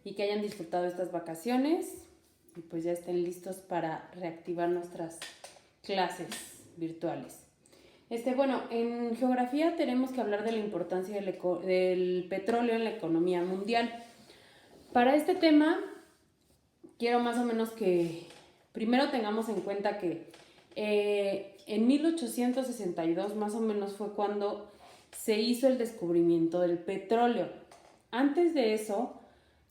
y que hayan disfrutado estas vacaciones y pues ya estén listos para reactivar nuestras clases virtuales. Bueno, en geografía tenemos que hablar de la importancia del petróleo en la economía mundial. Para este tema, quiero más o menos que primero tengamos en cuenta que en 1862 más o menos fue cuando se hizo el descubrimiento del petróleo. Antes de eso,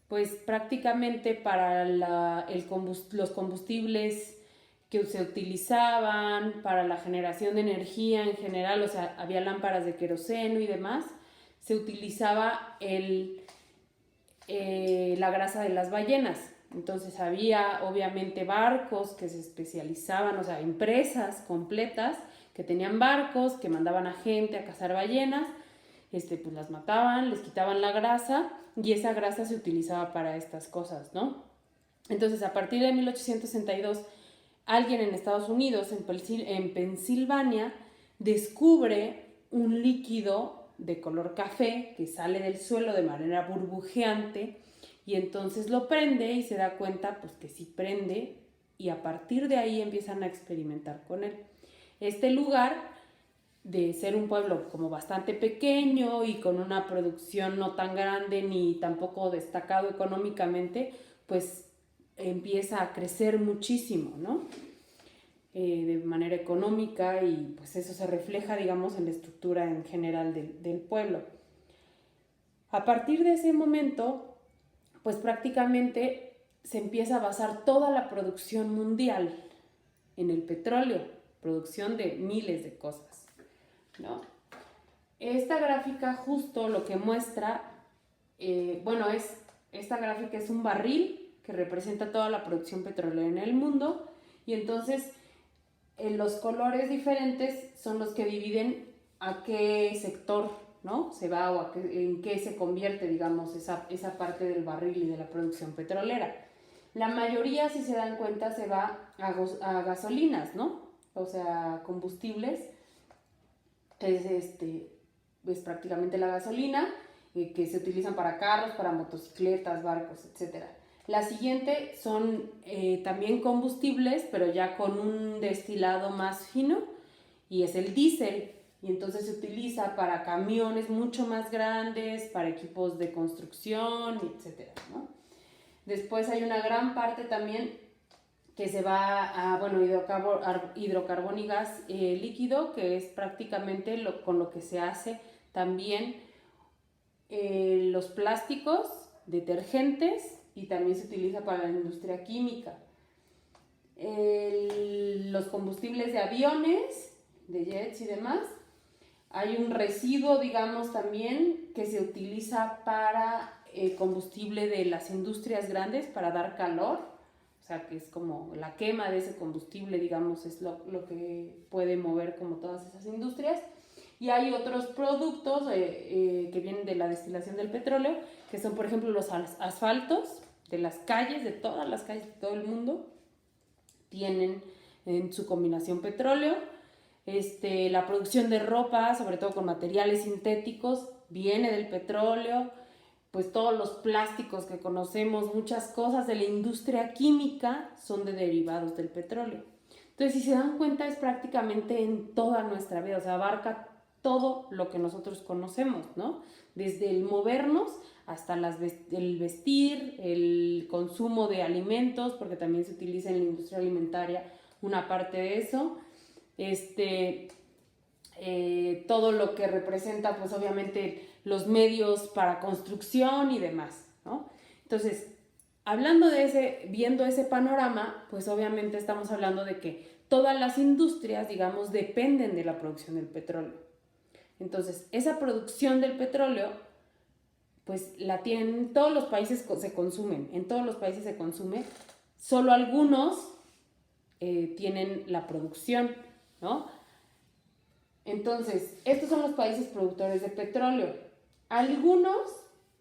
pues prácticamente para los combustibles que se utilizaban para la generación de energía en general, o sea, había lámparas de queroseno y demás, se utilizaba la grasa de las ballenas. Entonces había obviamente barcos que se especializaban, o sea, empresas completas que tenían barcos, que mandaban a gente a cazar ballenas, pues las mataban, les quitaban la grasa y esa grasa se utilizaba para estas cosas, ¿no? Entonces a partir de 1862 alguien en Estados Unidos, en Pensilvania, descubre un líquido de color café que sale del suelo de manera burbujeante y entonces lo prende y se da cuenta pues que sí prende y a partir de ahí empiezan a experimentar con él. Este lugar, de ser un pueblo como bastante pequeño y con una producción no tan grande ni tampoco destacado económicamente, pues empieza a crecer muchísimo, ¿no? De manera económica y pues eso se refleja, digamos, en la estructura en general del pueblo. A partir de ese momento, pues prácticamente se empieza a basar toda la producción mundial en el petróleo, producción de miles de cosas, ¿no? Esta gráfica justo lo que muestra, esta gráfica es un barril que representa toda la producción petrolera en el mundo y entonces los colores diferentes son los que dividen a qué sector, ¿no? se va o en qué se convierte, digamos, esa parte del barril y de la producción petrolera. La mayoría, si se dan cuenta, se va a gasolinas, ¿no? O sea, combustibles, es prácticamente la gasolina que se utilizan para carros, para motocicletas, barcos, etc. La siguiente son también combustibles, pero ya con un destilado más fino, y es el diésel. Y entonces se utiliza para camiones mucho más grandes, para equipos de construcción, etc., ¿no? Después hay una gran parte también que se va a, hidrocarbón y gas líquido, que es prácticamente con lo que se hace también los plásticos, detergentes, y también se utiliza para la industria química. Los combustibles de aviones, de jets y demás. Hay un residuo, digamos, también que se utiliza para combustible de las industrias grandes para dar calor, o sea, que es como la quema de ese combustible, digamos, es lo que puede mover como todas esas industrias. Y hay otros productos que vienen de la destilación del petróleo, que son, por ejemplo, los asfaltos de las calles, de todas las calles de todo el mundo, tienen en su combinación petróleo. La producción de ropa, sobre todo con materiales sintéticos, viene del petróleo. Pues todos los plásticos que conocemos, muchas cosas de la industria química son de derivados del petróleo. Entonces, si se dan cuenta, es prácticamente en toda nuestra vida, o sea, abarca todo lo que nosotros conocemos, ¿no? Desde el movernos hasta el vestir, el consumo de alimentos, porque también se utiliza en la industria alimentaria una parte de eso, todo lo que representa, pues obviamente, los medios para construcción y demás, ¿no? Entonces, viendo ese panorama, pues obviamente estamos hablando de que todas las industrias, digamos, dependen de la producción del petróleo. Entonces, esa producción del petróleo, pues la tienen en todos los países, se consume, solo algunos tienen la producción, ¿no? Entonces, estos son los países productores de petróleo. Algunos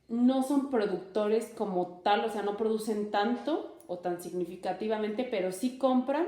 no son productores como tal, o sea, no producen tanto o tan significativamente, pero sí compran